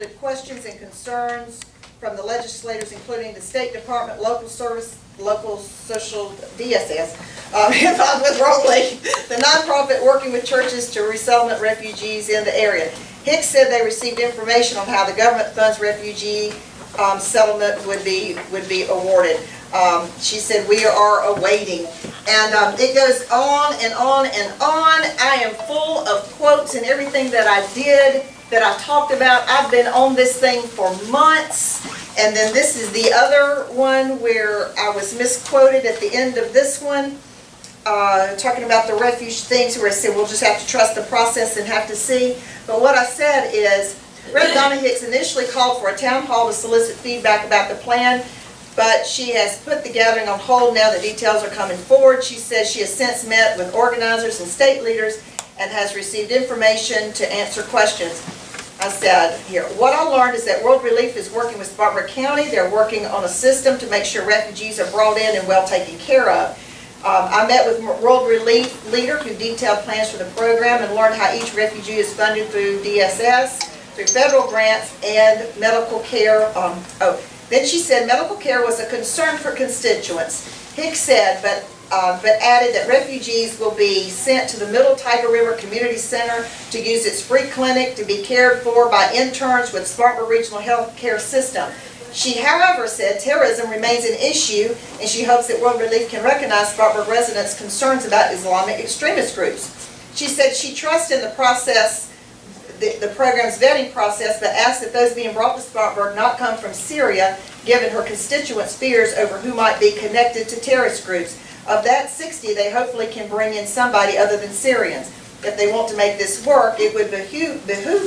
The questions and concerns from the legislators, including the State Department, local service, local social DSS, involved with Rolling, the nonprofit working with churches to resettlement refugees in the area. Hicks said they received information on how the government funds refugee settlement would be awarded. She said we are awaiting, and it goes on and on and on. I am full of quotes and everything that I did, that I talked about. I've been on this thing for months, and then this is the other one where I was misquoted at the end of this one, talking about the refuge things, where I said we'll just have to trust the process and have to see. But what I said is, Rev. Donna Hicks initially called for a town hall to solicit feedback about the plan, but she has put the gathering on hold now that details are coming forward. She says she has since met with organizers and state leaders and has received information to answer questions. I said here, what I learned is that World Relief is working with Spartanburg County. They're working on a system to make sure refugees are brought in and well taken care of. I met with World Relief leader who detailed plans for the program and learned how each refugee is funded through DSS, through federal grants, and medical care. Then she said medical care was a concern for constituents. Hicks said, but added that refugees will be sent to the Middle Tiger River Community Center to use its free clinic to be cared for by interns with Spartanburg Regional Health Care System. She, however, said terrorism remains an issue, and she hopes that World Relief can recognize Spartanburg residents' concerns about Islamic extremist groups. She said she trusts in the process, the program's vetting process, but asked that those being brought to Spartanburg not come from Syria, given her constituents' fears over who might be connected to terrorist groups. Of that 60, they hopefully can bring in somebody other than Syrians. If they want to make this work, it would behoove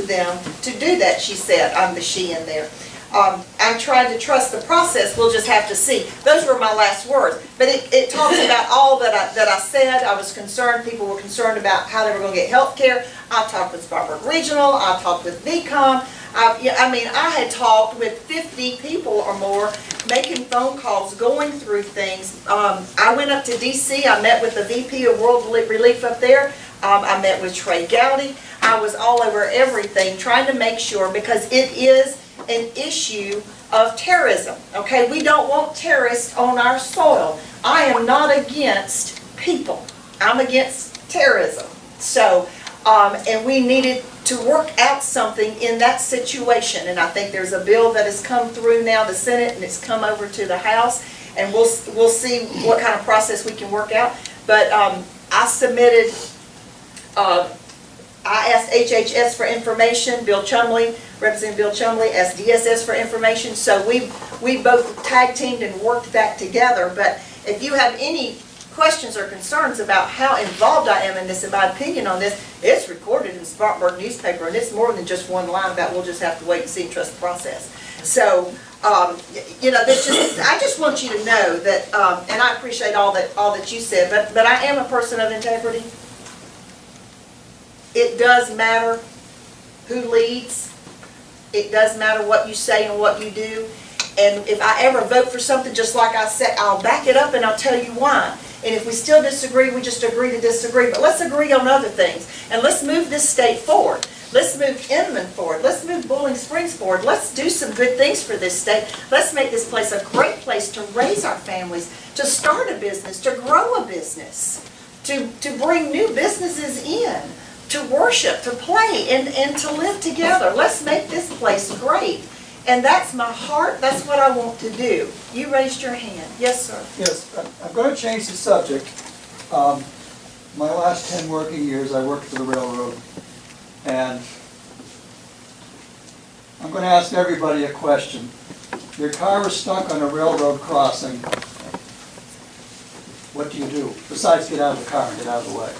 them to do that, she said. I'm the she in there. I'm trying to trust the process. We'll just have to see. Those were my last words. But it talks about all that I said. I was concerned. People were concerned about how they were going to get health care. I talked with Spartanburg Regional. I talked with VCOM. I had talked with 50 people or more, making phone calls, going through things. I went up to D.C. I met with the VP of World Relief up there. I met with Trey Gowdy. I was all over everything, trying to make sure, because it is an issue of terrorism. Okay, we don't want terrorists on our soil. I am not against people. I'm against terrorism. So, and we needed to work out something in that situation, and I think there's a bill that has come through now, the Senate, and it's come over to the House, and we'll see what kind of process we can work out. But I submitted, I asked HHS for information. Bill Chumley, Representative Bill Chumley, asked DSS for information. So we both tag teamed and worked that together. But if you have any questions or concerns about how involved I am in this and my opinion on this, it's recorded in the Spartanburg newspaper, and it's more than just one line about we'll just have to wait and see and trust the process. So, I just want you to know that, and I appreciate all that you said, but I am a person of integrity. It does matter who leads. It does matter what you say and what you do. And if I ever vote for something, just like I said, I'll back it up and I'll tell you why. And if we still disagree, we just agree to disagree. But let's agree on other things. And let's move this state forward. Let's move Inman forward. Let's move Bowling Springs forward. Let's do some good things for this state. Let's make this place a great place to raise our families, to start a business, to grow a business, to bring new businesses in, to worship, to play, and to live together. Let's make this place great. And that's my heart. That's what I want to do. You raised your hand. Yes, sir. Yes, I'm going to change the subject. My last 10 working years, I worked for the railroad. And I'm going to ask everybody a question. Your car is stuck on a railroad crossing. What do you do? Besides get out of the car and get out of the way.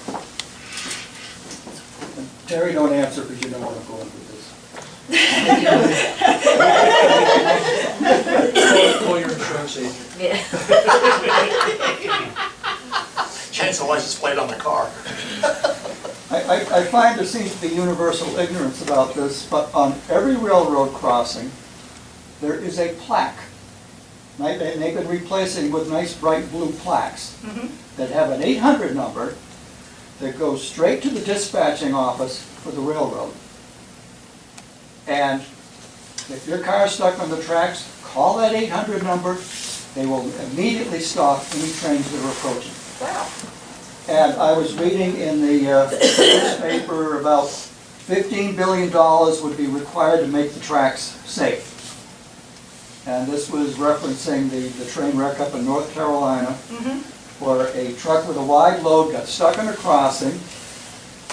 And Terry, don't answer because you know where I'm going with this. Call your insurance agent. Yeah. Change the license plate on the car. I find there seems to be universal ignorance about this, but on every railroad crossing, there is a plaque. And they've been replacing with nice bright blue plaques that have an 800 number that goes straight to the dispatching office for the railroad. And If your car's stuck on the tracks, call that 800 number. They will immediately stop any trains that are approaching. Wow. And I was reading in the newspaper about $15 billion would be required to make the tracks safe. And this was referencing the train wreck up in North Carolina, where a truck with a wide load got stuck on a crossing.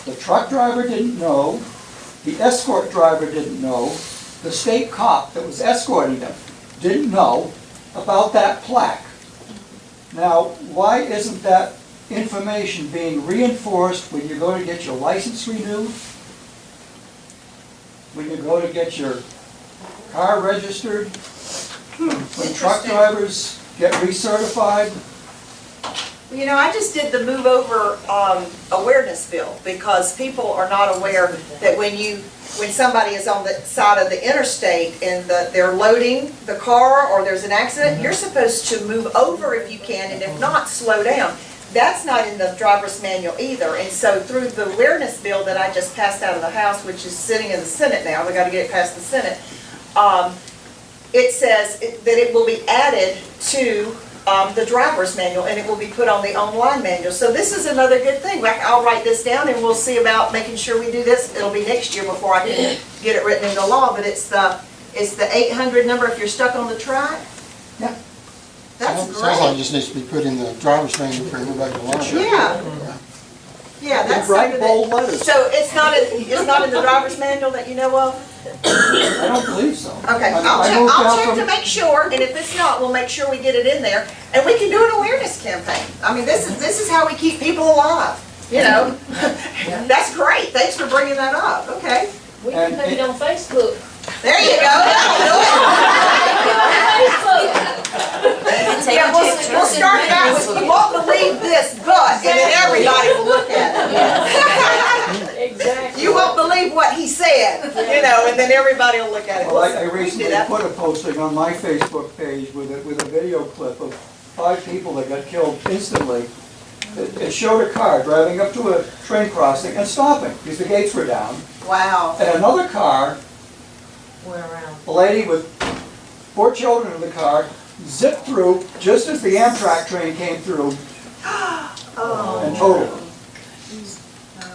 The truck driver didn't know, the escort driver didn't know, the state cop that was escorting them didn't know about that plaque. Now, why isn't that information being reinforced when you go to get your license renewed? When you go to get your car registered? When truck drivers get recertified? Well, you know, I just did the move over awareness bill because people are not aware that when somebody is on the side of the interstate and they're loading the car or there's an accident, you're supposed to move over if you can, and if not, slow down. That's not in the driver's manual either. And so through the awareness bill that I just passed out of the House, which is sitting in the Senate now, we got to get it past the Senate, it says that it will be added to the driver's manual, and it will be put on the online manual. So this is another good thing. I'll write this down, and we'll see about making sure we do this. It'll be next year before I can get it written into law, but it's the 800 number if you're stuck on the track. Yeah. That's Sounds like it great. just needs to be put in the driver's manual for everybody to learn. Yeah. Yeah, that's In bright, something bold that, letters. so it's not in the driver's manual that you know of? I don't believe so. Okay, I moved I'll out check from- to make sure, and if it's not, we'll make sure we get it in there, and we can do an awareness campaign. I mean, this is how we keep people alive, you know? That's great, thanks for bringing that up, okay. We can put it on Facebook. There you go, that'll do it. Yeah, we'll start it out with, you won't believe this, but, and then everybody will look at it. Exactly. You won't believe what he said, you know, and then everybody will look at it. Well, I We do recently that. put a posting on my Facebook page with a video clip of 5 people that got killed instantly. It showed a car driving up to a train crossing and stopping because the gates were down. Wow. And another car, Went around. a lady with 4 children in the car, zipped through just as the Amtrak train came through and totaled her.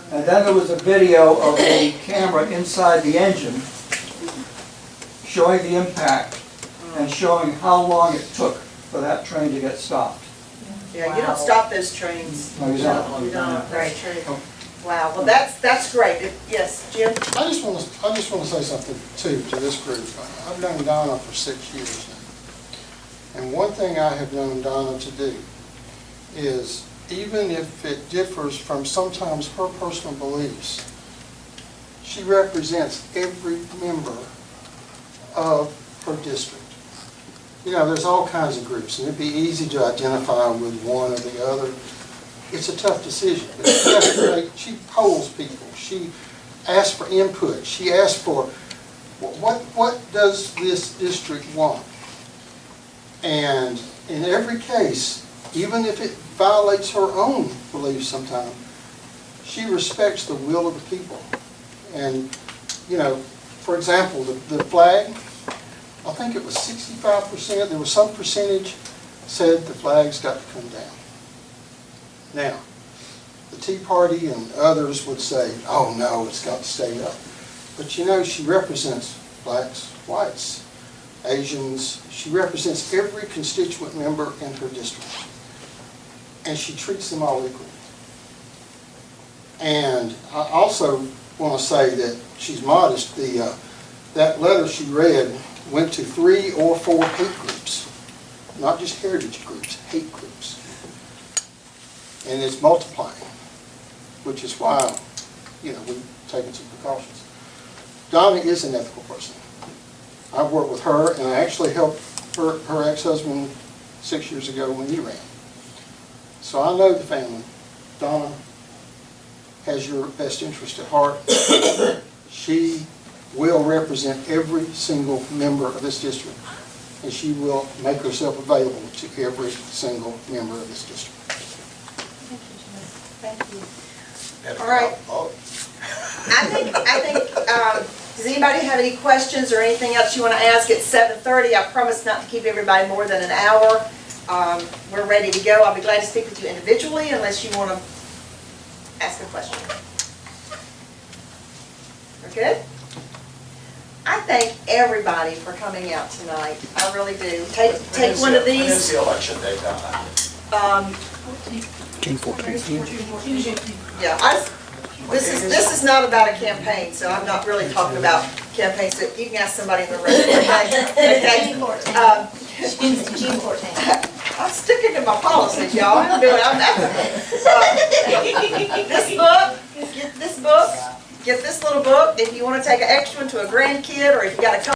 And then there was a video of a camera inside the engine showing the impact and showing how long it took for that train to get stopped. Yeah, you don't stop those trains. No, you don't. You don't, that's true. Wow, well, that's great. Yes, Jim? I just want to say something too to this group. I've known Donna for 6 years now. And one thing I have known Donna to do is, even if it differs from sometimes her personal beliefs, she represents every member of her district. You know, there's all kinds of groups, and it'd be easy to identify with one or the other. It's a tough decision. But she polls people. She asks for input. She asks for, what does this district want? And in every case, even if it violates her own beliefs sometimes, she respects the will of the people. And, you know, for example, the flag, I think it was 65%, there was some percentage said the flag's got to come down. Now, the Tea Party and others would say, oh no, it's got to stay up. But you know, she represents blacks, whites, Asians. She represents every constituent member in her district. And she treats them all equally. And I also want to say that she's modest. That letter she read went to 3 or 4 hate groups, not just heritage groups, hate groups. And it's multiplying, which is why, you know, we've taken some precautions. Donna is an ethical person. I've worked with her, and I actually helped her ex-husband 6 years ago when he ran. So I know the family. Donna has your best interest at heart. She will represent every single member of this district, and she will make herself available to every single member of this district. Thank you. All right. I think Does anybody have any questions or anything else you want to ask? It's 7:30. I promise not to keep everybody more than an hour. We're ready to go. I'll be glad to speak with you individually unless you want to ask a question. We're good? I thank everybody for coming out tonight. I really do. Take one of When is these. the election day, Donna? June 14th. Yeah, this is not about a campaign, so I'm not really talking about campaigns. So you can ask somebody in the room. Okay? June 14th. June 14th. I'm sticking to my policies, y'all. I'm doing, this book, get this little book. If you want to take an extra one to a grandkid, or if you got a couple